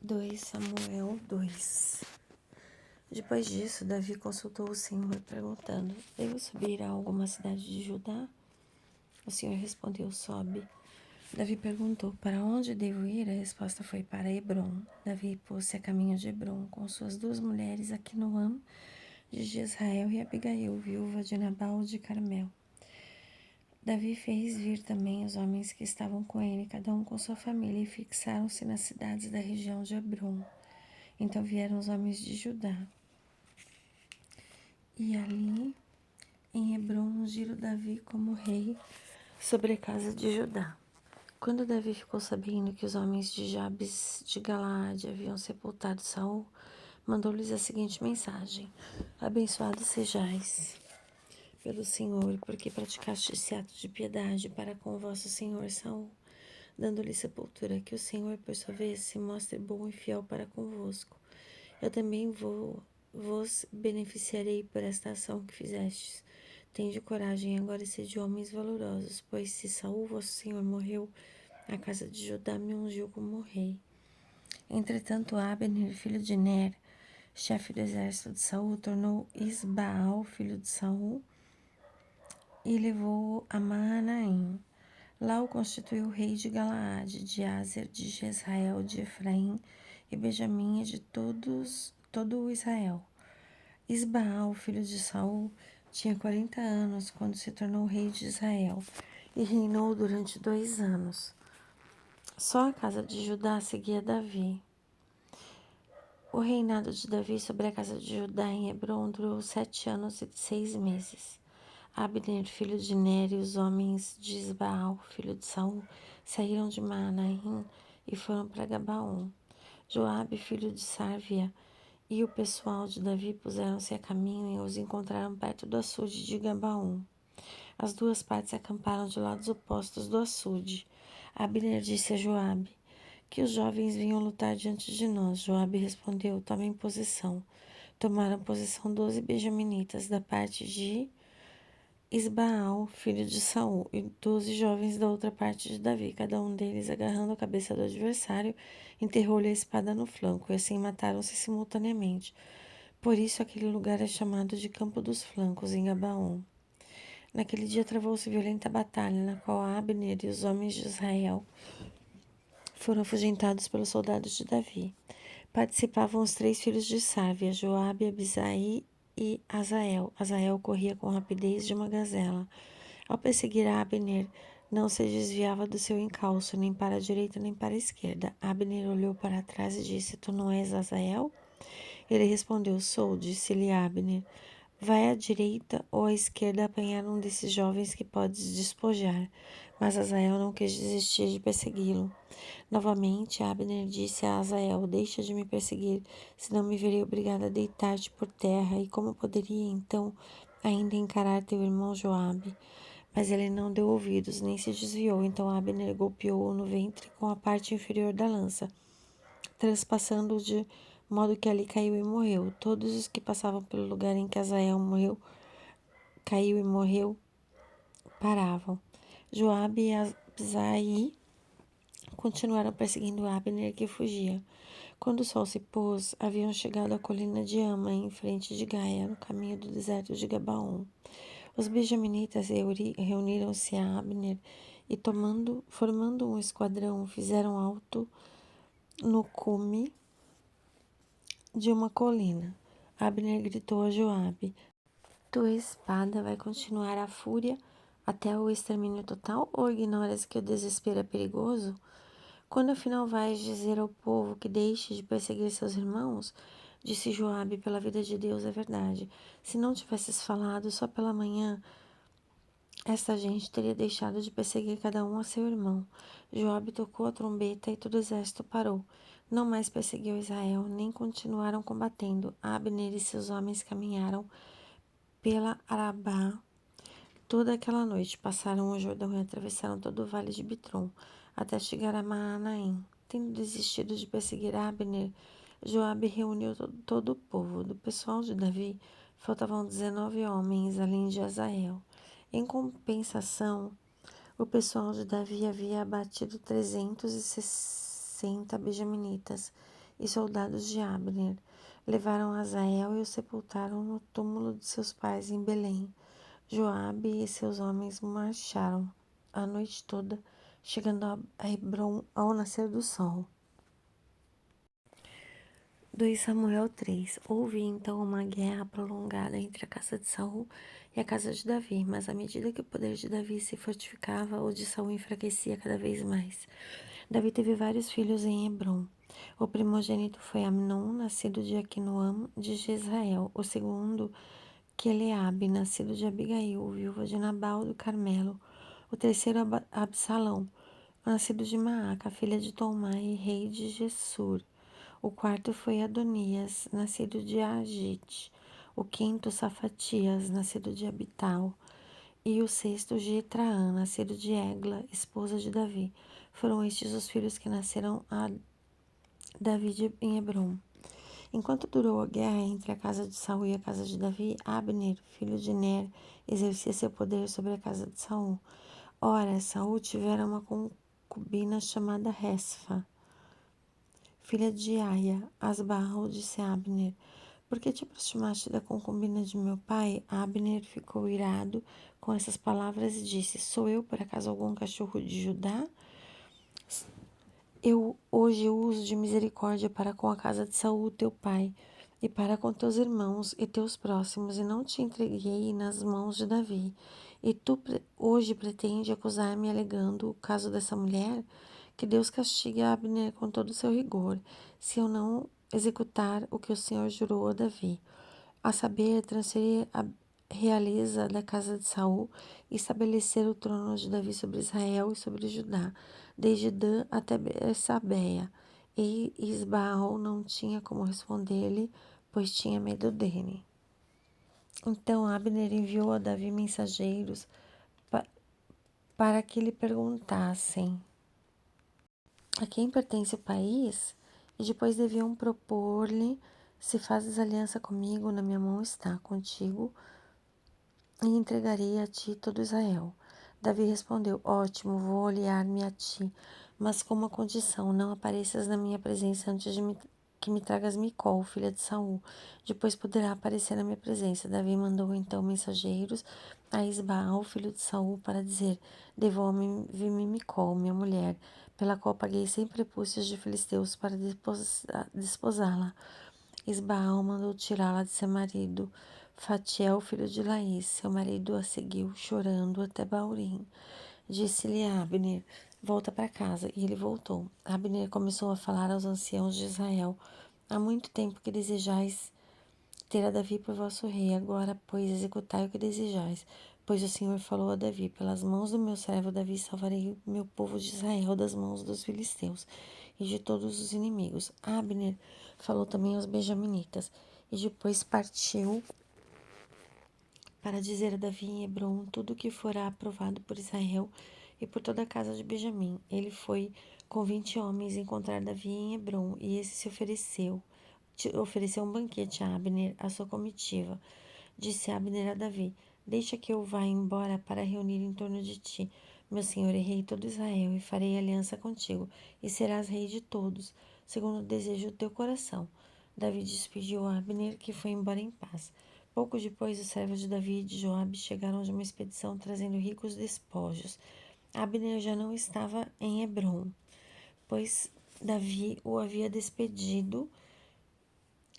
2 Samuel 2. Depois disso, Davi consultou o Senhor, perguntando: devo subir a alguma cidade de Judá? O Senhor respondeu: sobe. Davi perguntou: para onde devo ir? A resposta foi: para Hebrom. Davi pôs-se a caminho de Hebrom com suas 2 mulheres, Aquinoam de Jezrael e Abigail, viúva de Nabal de Carmel. Davi fez vir também os homens que estavam com ele, cada um com sua família, e fixaram-se nas cidades da região de Hebrom. Então vieram os homens de Judá. E ali, em Hebrom, ungiram Davi como rei sobre a casa de Judá. Quando Davi ficou sabendo que os homens de Jabes de Galaade haviam sepultado Saul, mandou-lhes a seguinte mensagem: abençoados sejais pelo Senhor, porque praticaste esse ato de piedade para com o vosso senhor Saul, dando-lhe sepultura. Que o Senhor, por sua vez, se mostre bom e fiel para convosco. Eu também vos beneficiarei por esta ação que fizestes. Tende coragem agora e sede homens valorosos, pois se Saul, vosso senhor, morreu, a casa de Judá me ungiu como rei. Entretanto, Abner, filho de Ner, chefe do exército de Saul, tornou Isbaal, filho de Saul, e levou-o a Maanaim. Lá o constituiu rei de Galaade, de Azer, de Jezrael, de Efraim e Benjamim e de todo o Israel. Isbaal, filho de Saul, tinha 40 anos quando se tornou rei de Israel e reinou durante 2 anos. Só a casa de Judá seguia Davi. O reinado de Davi sobre a casa de Judá em Hebrom durou 7 anos e 6 meses. Abner, filho de Ner, e os homens de Isbaal, filho de Saul, saíram de Maanaim e foram para Gabaon. Joabe, filho de Sarvia, e o pessoal de Davi puseram-se a caminho e os encontraram perto do açude de Gabaon. As 2 partes acamparam de lados opostos do açude. Abner disse a Joabe: que os jovens vinham lutar diante de nós. Joabe respondeu: tomem posição. Tomaram posição 12 benjaminitas da parte de Isbaal, filho de Saul, e 12 jovens da outra parte de Davi. Cada um deles, agarrando a cabeça do adversário, enterrou-lhe a espada no flanco, e assim mataram-se simultaneamente. Por isso aquele lugar é chamado de Campo dos Flancos, em Gabaon. Naquele dia travou-se violenta batalha, na qual Abner e os homens de Israel foram afugentados pelos soldados de Davi. Participavam os 3 filhos de Sávia, Joabe, Abisai e Azael. Azael corria com rapidez de uma gazela. Ao perseguir Abner, não se desviava do seu encalço, nem para a direita nem para a esquerda. Abner olhou para trás e disse: tu não és Azael? Ele respondeu: sou. Disse-lhe Abner: vai à direita ou à esquerda apanhar um desses jovens que podes despojar. Mas Azael não quis desistir de persegui-lo. Novamente, Abner disse a Azael: deixa de me perseguir, senão me verei obrigado a deitar-te por terra. E como poderia, então, ainda encarar teu irmão Joabe? Mas ele não deu ouvidos, nem se desviou. Então Abner golpeou-o no ventre com a parte inferior da lança, transpassando-o de modo que ali caiu e morreu. Todos os que passavam pelo lugar em que Azael caiu e morreu, paravam. Joabe e Abisai continuaram perseguindo Abner, que fugia. Quando o sol se pôs, haviam chegado à colina de Ama, em frente de Gaia, no caminho do deserto de Gabaon. Os benjaminitas reuniram-se a Abner e, formando um esquadrão, fizeram alto no cume de uma colina. Abner gritou a Joabe: tua espada vai continuar a fúria até o extermínio total, ou ignoras que o desespero é perigoso? Quando afinal vais dizer ao povo que deixe de perseguir seus irmãos? Disse Joabe: pela vida de Deus, é verdade. Se não tivesses falado só pela manhã, esta gente teria deixado de perseguir cada um a seu irmão. Joabe tocou a trombeta e todo o exército parou. Não mais perseguiu Israel, nem continuaram combatendo. Abner e seus homens caminharam pela Arabá toda aquela noite. Passaram o Jordão e atravessaram todo o vale de Bitrom, até chegar a Maanaim. Tendo desistido de perseguir Abner, Joabe reuniu todo o povo. Do pessoal de Davi, faltavam 19 homens, além de Azael. Em compensação, o pessoal de Davi havia abatido 360 benjaminitas e soldados de Abner. Levaram Azael e o sepultaram no túmulo de seus pais em Belém. Joabe e seus homens marcharam a noite toda, chegando a Hebrom ao nascer do sol. 2 Samuel 3. Houve então uma guerra prolongada entre a casa de Saul e a casa de Davi, mas à medida que o poder de Davi se fortificava, o de Saul enfraquecia cada vez mais. Davi teve vários filhos em Hebrom. O primogênito foi Amnon, nascido de Aquinoam de Jezrael. O segundo, Queleabe, nascido de Abigail, viúva de Nabal do Carmelo. O terceiro, Absalão, nascido de Maaca, filha de Tolmai, rei de Gessur. O quarto foi Adonias, nascido de Agite. O quinto, Safatias, nascido de Abital. E o sexto, Jetraã, nascido de Egla, esposa de Davi. Foram estes os filhos que nasceram a Davi em Hebrom. Enquanto durou a guerra entre a casa de Saul e a casa de Davi, Abner, filho de Ner, exercia seu poder sobre a casa de Saul. Ora, Saul tivera uma concubina chamada Resfa, filha de Aia. Asbarrou, disse a Abner: Por que te aproximaste da concubina de meu pai? Abner ficou irado com essas palavras e disse: Sou eu, por acaso, algum cachorro de Judá? Eu hoje uso de misericórdia para com a casa de Saul, teu pai, e para com teus irmãos e teus próximos, e não te entreguei nas mãos de Davi. E tu hoje pretende acusar-me alegando o caso dessa mulher? Que Deus castigue a Abner com todo o seu rigor, se eu não executar o que o Senhor jurou a Davi, a saber, transferir a realiza da casa de Saul e estabelecer o trono de Davi sobre Israel e sobre Judá, desde Dan até Sabeia. E Isbaal não tinha como responder-lhe, pois tinha medo dele. Então Abner enviou a Davi mensageiros para que lhe perguntassem a quem pertence o país, e depois deviam propor-lhe: se fazes aliança comigo, na minha mão está, contigo e entregarei a ti todo Israel. Davi respondeu: Ótimo, vou aliar-me a ti, mas com uma condição: não apareças na minha presença antes de que me tragas Micol, filha de Saul. Depois poderá aparecer na minha presença. Davi mandou então mensageiros a Isbaal, filho de Saul, para dizer: Devolve-me Micol, minha mulher, pela qual paguei 100 prepúcios de filisteus para desposá-la. Isbaal mandou tirá-la de seu marido. Fatiel, filho de Laís, seu marido, a seguiu, chorando, até Baurim. Disse-lhe Abner: Volta para casa. E ele voltou. Abner começou a falar aos anciãos de Israel: Há muito tempo que desejais ter a Davi por vosso rei. Agora, pois, executai o que desejais. Pois o Senhor falou a Davi: Pelas mãos do meu servo Davi salvarei o meu povo de Israel das mãos dos filisteus e de todos os inimigos. Abner falou também aos benjaminitas. E depois partiu para dizer a Davi em Hebrom tudo o que fora aprovado por Israel e por toda a casa de Benjamim. Ele foi com 20 homens encontrar Davi em Hebrom, e esse se ofereceu um banquete a Abner, a sua comitiva. Disse Abner a Davi: Deixa que eu vá embora para reunir em torno de ti, meu senhor e rei de todo Israel, e farei aliança contigo, e serás rei de todos, segundo o desejo do teu coração. Davi despediu Abner, que foi embora em paz. Pouco depois, os servos de Davi e de Joabe chegaram de uma expedição trazendo ricos despojos. Abner já não estava em Hebrom, pois Davi o havia despedido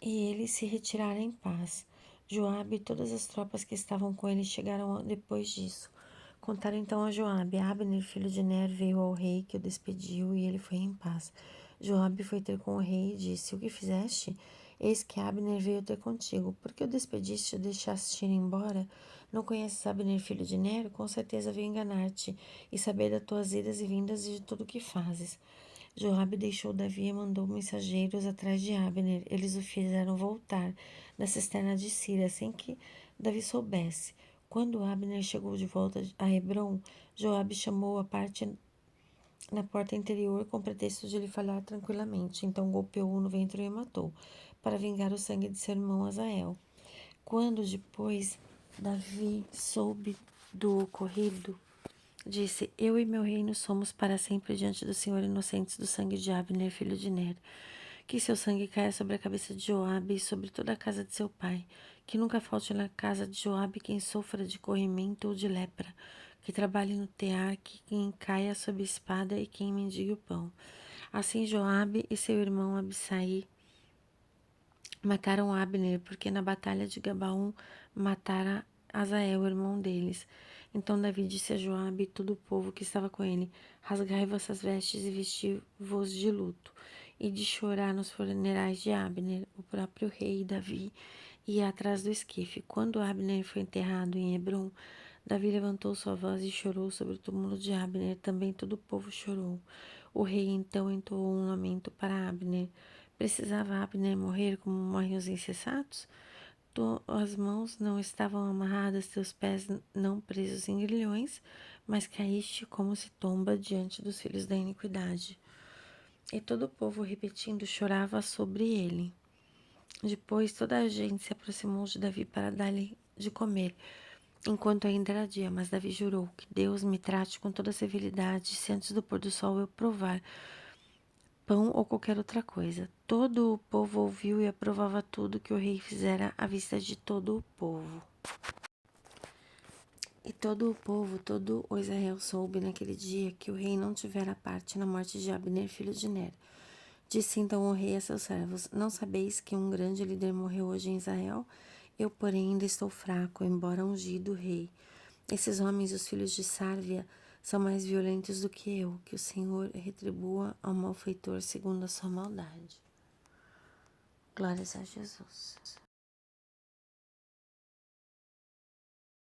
e ele se retirara em paz. Joabe e todas as tropas que estavam com ele chegaram depois disso. Contaram então a Joabe: Abner, filho de Ner, veio ao rei que o despediu e ele foi em paz. Joabe foi ter com o rei e disse: O que fizeste? Eis que Abner veio ter contigo. Por que o despediste e o deixaste ir embora? Não conheces Abner, filho de Ner? Com certeza veio enganar-te e saber das tuas idas e vindas e de tudo o que fazes. Joabe deixou Davi e mandou mensageiros atrás de Abner. Eles o fizeram voltar da cisterna de Sira, sem que Davi soubesse. Quando Abner chegou de volta a Hebrom, Joabe chamou a parte na porta interior com pretexto de lhe falar tranquilamente. Então golpeou-o no ventre e o matou, para vingar o sangue de seu irmão Azael. Quando depois Davi soube do ocorrido, disse: Eu e meu reino somos para sempre diante do Senhor inocentes do sangue de Abner, filho de Ner, Que seu sangue caia sobre a cabeça de Joabe e sobre toda a casa de seu pai. Que nunca falte na casa de Joabe quem sofra de corrimento ou de lepra. Que trabalhe no tear, que quem caia sob espada e quem mendigue o pão. Assim Joabe e seu irmão Abissai mataram Abner, porque na batalha de Gabaon matara Asael, irmão deles. Então Davi disse a Joabe e todo o povo que estava com ele: Rasgai vossas vestes e vesti-vos de luto, e de chorar nos funerais de Abner. O próprio rei Davi ia atrás do esquife. Quando Abner foi enterrado em Hebrom, Davi levantou sua voz e chorou sobre o túmulo de Abner. Também todo o povo chorou. O rei então entoou um lamento para Abner. Precisava Abner morrer como morrem os insensatos? Tuas mãos não estavam amarradas, teus pés não presos em grilhões, mas caíste como se tomba diante dos filhos da iniquidade. E todo o povo, repetindo, chorava sobre ele. Depois toda a gente se aproximou de Davi para dar-lhe de comer, enquanto ainda era dia. Mas Davi jurou: que Deus me trate com toda severidade, se antes do pôr do sol eu provar pão ou qualquer outra coisa. Todo o povo ouviu e aprovava tudo que o rei fizera à vista de todo o povo. E todo o povo, todo o Israel soube naquele dia que o rei não tivera parte na morte de Abner, filho de Ner. Disse então o rei a seus servos: Não sabeis que um grande líder morreu hoje em Israel? Eu, porém, ainda estou fraco, embora ungido rei. Esses homens, os filhos de Sárvia, são mais violentos do que eu. Que o Senhor retribua ao malfeitor segundo a sua maldade. Glórias a Jesus.